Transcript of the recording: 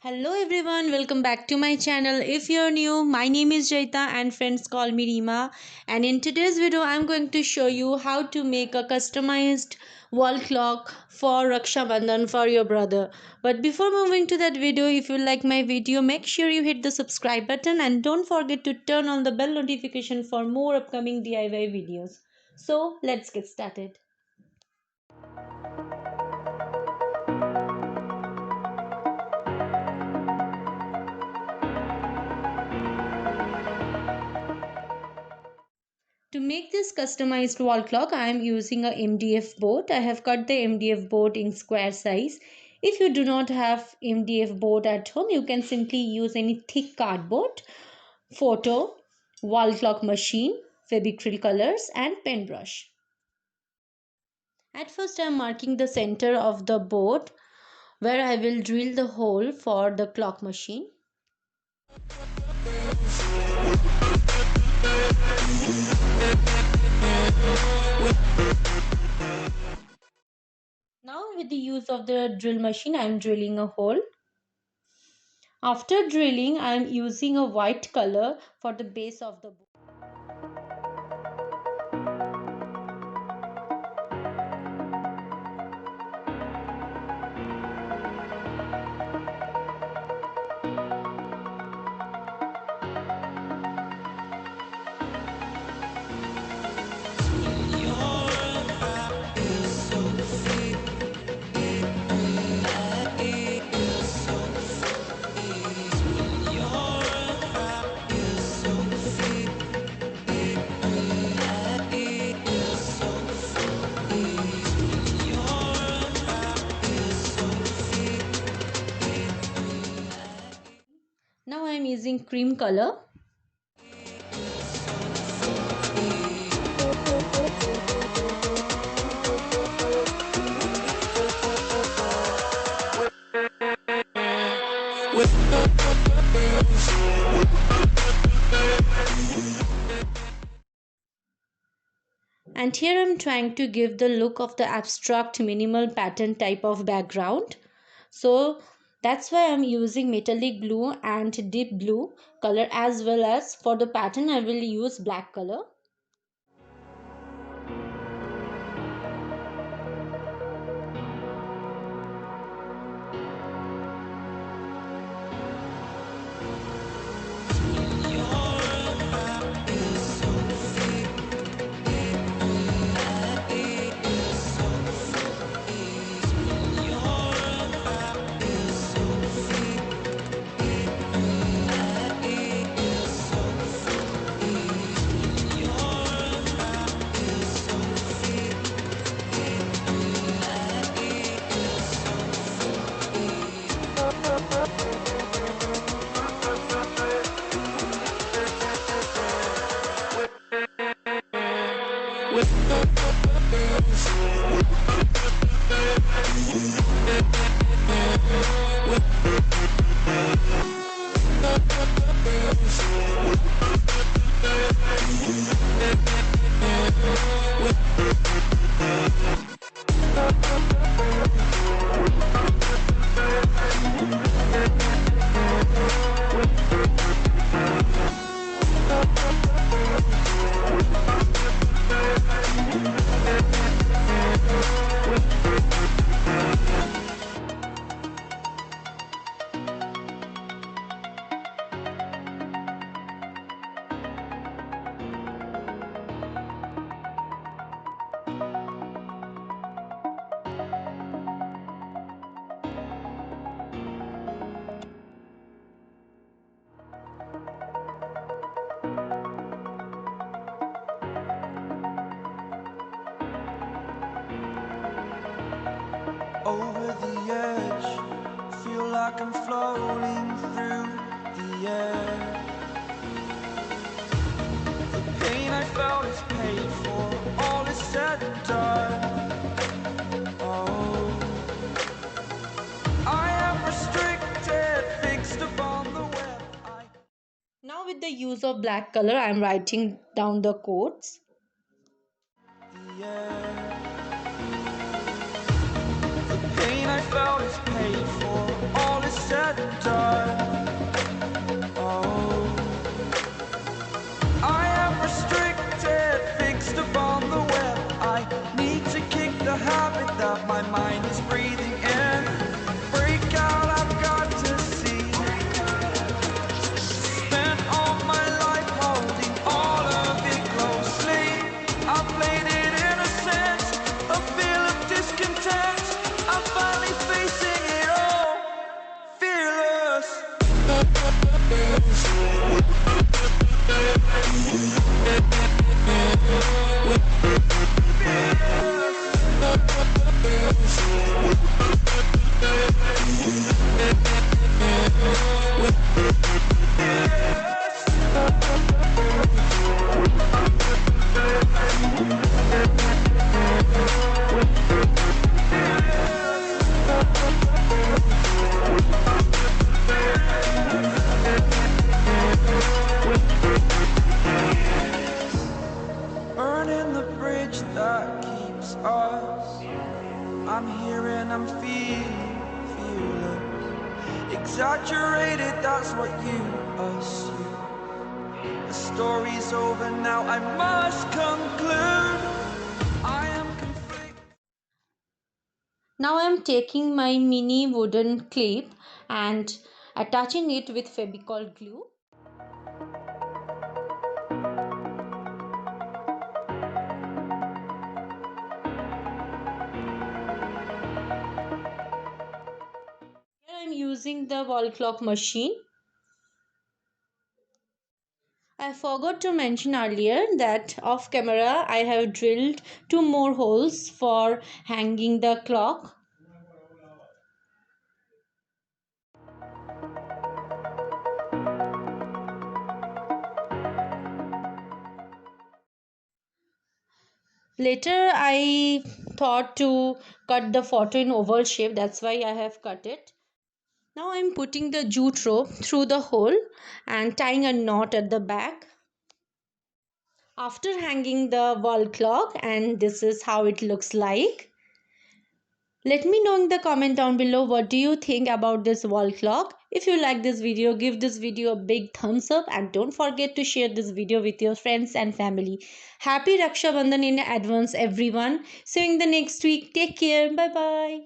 Hello everyone, welcome back to my channel. If you're new, my name is Jaita and friends call me Rima. And in today's video, I'm going to show you how to make a customized wall clock for Raksha Bandhan for your brother. But before moving to that video, if you like my video, make sure you hit the subscribe button and don't forget to turn on the bell notification for more upcoming DIY videos. So let's get started. To make this customized wall clock, I am using a MDF board. I have cut the MDF board in square size. If you do not have MDF board at home, you can simply use any thick cardboard, photo, wall clock machine, Febricryl colors and paintbrush. At first I am marking the center of the board where I will drill the hole for the clock machine. Now with the use of the drill machine, I am drilling a hole. After drilling, I am using a white color for the base of the board. Now I am using cream color. And here I am trying to give the look of the abstract minimal pattern type of background. So that's why I'm using metallic blue and deep blue color, as well as for the pattern I will use black color. Over the edge, feel like I'm floating through the air. The pain I felt is paid for, all is said and done. Oh, I am restricted, fixed upon the web. Now with the use of black color I am writing down the codes. The air. The pain I felt is paid for, all is said said and done. Oh, I am restricted, fixed upon the web. I need to kick the habit that my mind is breathing in. Break out, I've got to see. Spent all my life holding all of it closely. I played it innocent, a feel of discontent. I'm finally facing it all, fearless. Burning the bridge that keeps us. I'm here and I'm fearless. Exaggerated, that's what you assume. The story's over now, I must conclude. I am conflicted. Now I am taking my mini wooden clip and attaching it with Fevicol glue. Here I am using the wall clock machine. I forgot to mention earlier that off camera I have drilled 2 more holes for hanging the clock. Later I thought to cut the photo in oval shape, that's why I have cut it. Now I am putting the jute rope through the hole and tying a knot at the back. After hanging the wall clock, and this is how it looks like. Let me know in the comment down below what do you think about this wall clock. If you like this video, give this video a big thumbs up and don't forget to share this video with your friends and family. Happy Raksha Bandhan in advance everyone. See you in the next week. Take care. Bye bye.